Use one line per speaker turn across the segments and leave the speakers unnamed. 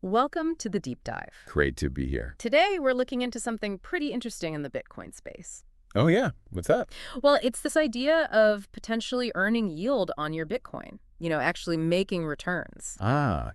Welcome to the deep dive.
Great to be here.
Today, we're looking into something pretty interesting in the Bitcoin space.
Oh, yeah. What's that?
Well, it's this idea of potentially earning yield on your Bitcoin, actually making returns.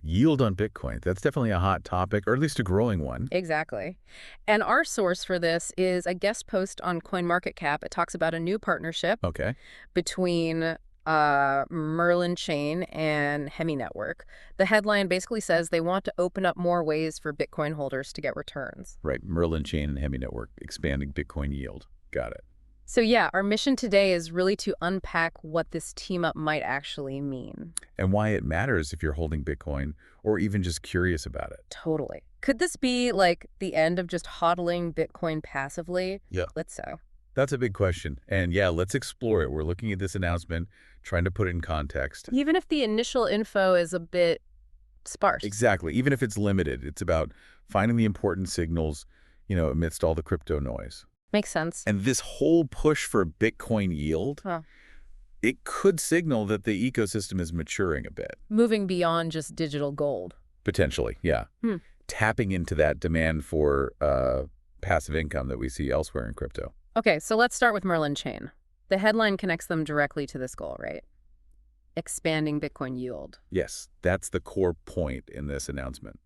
Yield on Bitcoin. That's definitely a hot topic, or at least a growing one.
Exactly. And our source for this is a guest post on CoinMarketCap. It talks about a new partnership
Okay.
between Merlin Chain and Hemi Network. The headline basically says they want to open up more ways for Bitcoin holders to get returns.
Right. Merlin Chain and Hemi Network expanding Bitcoin yield. Got it.
So yeah, our mission today is really to unpack what this team up might actually mean.
And why it matters if you're holding Bitcoin or even just curious about it.
Totally. Could this be like the end of just hodling Bitcoin passively?
Yeah.
Let's so.
That's a big question. And yeah, let's explore it. We're looking at this announcement, trying to put it in context.
Even if the initial info is a bit sparse.
Exactly. Even if it's limited, it's about finding the important signals, amidst all the crypto noise.
Makes sense.
And this whole push for Bitcoin yield, it could signal that the ecosystem is maturing a bit.
Moving beyond just digital gold.
Potentially, yeah. Tapping into that demand for passive income that we see elsewhere in crypto.
Okay, so let's start with Merlin Chain. The headline connects them directly to this goal, right? Expanding Bitcoin yield.
Yes, that's the core point in this announcement,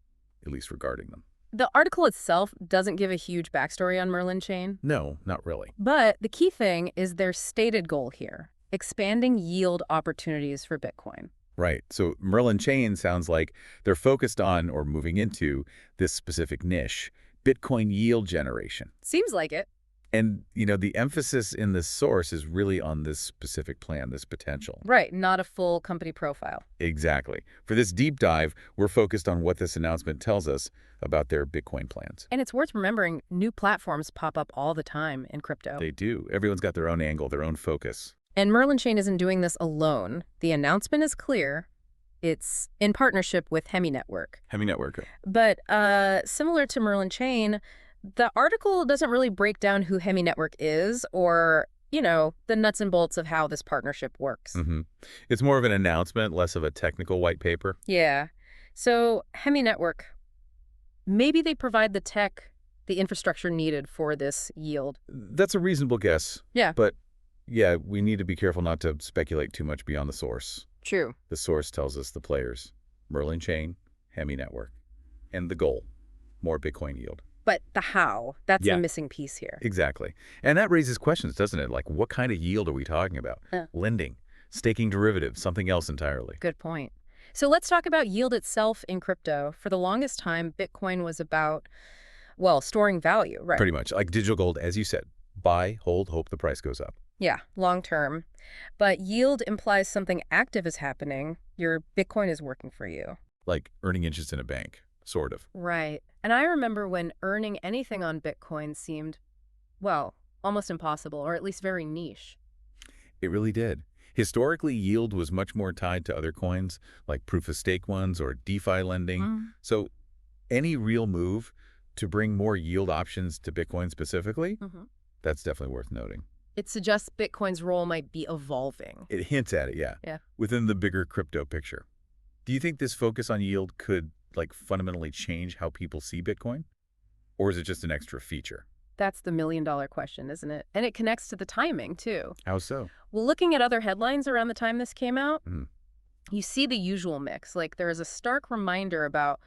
at least regarding them.
The article itself doesn't give a huge backstory on Merlin Chain.
No, not really.
But the key thing is their stated goal here, expanding yield opportunities for Bitcoin.
Right. So Merlin Chain sounds like they're focused on or moving into this specific niche, Bitcoin yield generation.
Seems like it.
And, the emphasis in this source is really on this specific plan, this potential.
Right, not a full company profile.
Exactly. For this deep dive, we're focused on what this announcement tells us about their Bitcoin plans.
And it's worth remembering new platforms pop up all the time in crypto.
They do. Everyone's got their own angle, their own focus.
And Merlin Chain isn't doing this alone. The announcement is clear. It's in partnership with Hemi Network.
Hemi Network.
But similar to Merlin Chain, the article doesn't really break down who Hemi Network is or, the nuts and bolts of how this partnership works.
It's more of an announcement, less of a technical white paper.
Yeah. So Hemi Network, maybe they provide the tech, the infrastructure needed for this yield.
That's a reasonable guess.
Yeah.
But, yeah, we need to be careful not to speculate too much beyond the source.
True.
The source tells us the players, Merlin Chain, Hemi Network, and the goal, more Bitcoin yield.
But the how, that's
Yeah.
the missing piece here.
Exactly. And that raises questions, doesn't it? Like, what kind of yield are we talking about? Lending, staking derivatives, something else entirely.
Good point. So let's talk about yield itself in crypto. For the longest time, Bitcoin was about, storing value, right?
Pretty much. Like digital gold, as you said. Buy, hold, hope the price goes up.
Yeah, long term. But yield implies something active is happening. Your Bitcoin is working for you.
Like earning interest in a bank, sort of.
Right. And I remember when earning anything on Bitcoin seemed, almost impossible, or at least very niche.
It really did. Historically, yield was much more tied to other coins, like proof-of-stake ones or DeFi lending. So any real move to bring more yield options to Bitcoin specifically, that's definitely worth noting.
It suggests Bitcoin's role might be evolving.
It hints at it, yeah. Within the bigger crypto picture. Do you think this focus on yield could fundamentally change how people see Bitcoin? Or is it just an extra feature?
That's the million-dollar question, isn't it? And it connects to the timing, too.
How so?
Well, looking at other headlines around the time this came out, you see the usual mix. There is a stark reminder about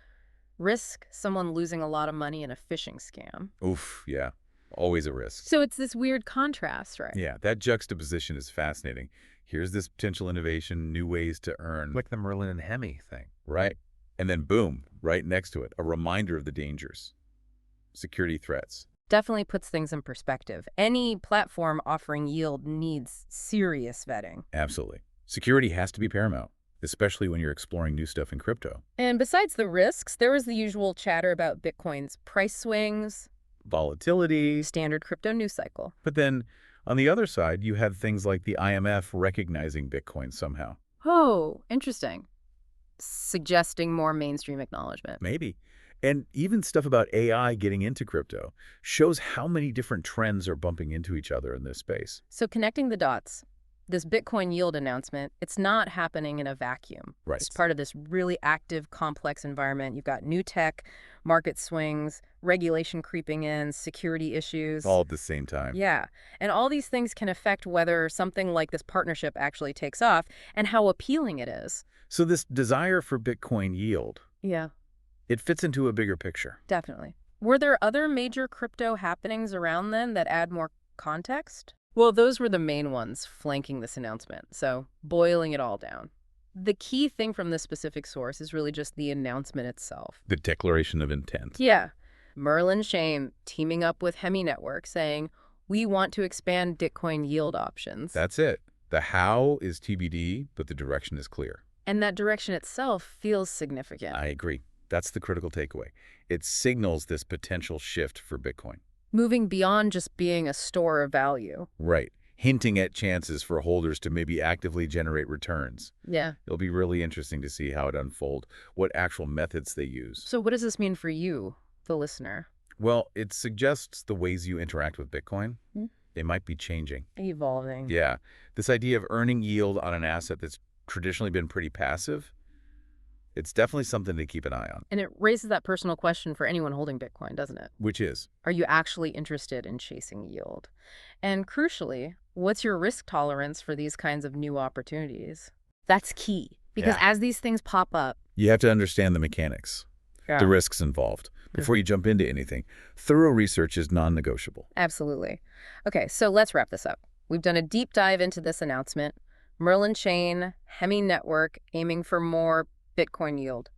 risk, someone losing a lot of money in a phishing scam.
Oof, yeah. Always a risk.
So it's this weird contrast, right?
Yeah, that juxtaposition is fascinating. Here's this potential innovation, new ways to earn.
Like the Merlin and Hemi thing.
Right. And then boom, right next to it, a reminder of the dangers, security threats.
Definitely puts things in perspective. Any platform offering yield needs serious vetting.
Absolutely. Security has to be paramount, especially when you're exploring new stuff in crypto.
And besides the risks, there was the usual chatter about Bitcoin's price swings,
Volatility.
standard crypto news cycle.
But then on the other side, you had things like the IMF recognizing Bitcoin somehow.
Oh, interesting. Suggesting more mainstream acknowledgement.
Maybe. And even stuff about AI getting into crypto shows how many different trends are bumping into each other in this space.
So connecting the dots, this Bitcoin yield announcement, it's not happening in a vacuum.
Right.
It's part of this really active, complex environment. You've got new tech, market swings, regulation creeping in, security issues.
All at the same time.
Yeah. And all these things can affect whether something like this partnership actually takes off and how appealing it is.
So this desire for Bitcoin yield,
Yeah,
it fits into a bigger picture.
definitely. Were there other major crypto happenings around then that add more context? Well, those were the main ones flanking this announcement, so boiling it all down. The key thing from this specific source is really just the announcement itself.
The declaration of intent.
Yeah. Merlin Chain teaming up with Hemi Network saying, we want to expand Bitcoin yield options.
That's it. The how is TBD, but the direction is clear.
And that direction itself feels significant.
I agree. That's the critical takeaway. It signals this potential shift for Bitcoin.
Moving beyond just being a store of value.
Right. Hinting at chances for holders to maybe actively generate returns.
Yeah.
It'll be really interesting to see how it unfolds, what actual methods they use.
So what does this mean for you, the listener?
Well, it suggests the ways you interact with Bitcoin, they might be changing.
Evolving.
Yeah. This idea of earning yield on an asset that's traditionally been pretty passive, it's definitely something to keep an eye on.
And it raises that personal question for anyone holding Bitcoin, doesn't it?
Which is?
Are you actually interested in chasing yield? And crucially, what's your risk tolerance for these kinds of new opportunities? That's key. Because as these things pop up,
you have to understand the mechanics, the risks involved. Before you jump into anything, thorough research is non-negotiable.
Absolutely. Okay, so let's wrap this up. We've done a deep dive into this announcement. Merlin Chain, Hemi Network, aiming for more Bitcoin yield.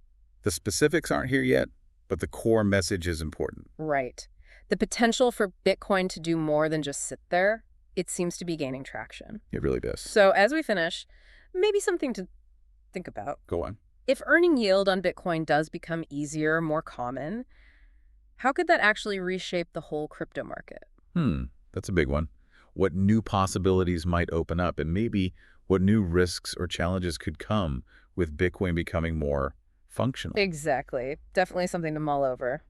The specifics aren't here yet, but the core message is important.
Right. The potential for Bitcoin to do more than just sit there, it seems to be gaining traction.
It really does.
So as we finish, maybe something to think about.
Go on.
If earning yield on Bitcoin does become easier, more common, how could that actually reshape the whole crypto market?
That's a big one. What new possibilities might open up, and maybe what new risks or challenges could come with Bitcoin becoming more functional.
Exactly. Definitely something to mull over.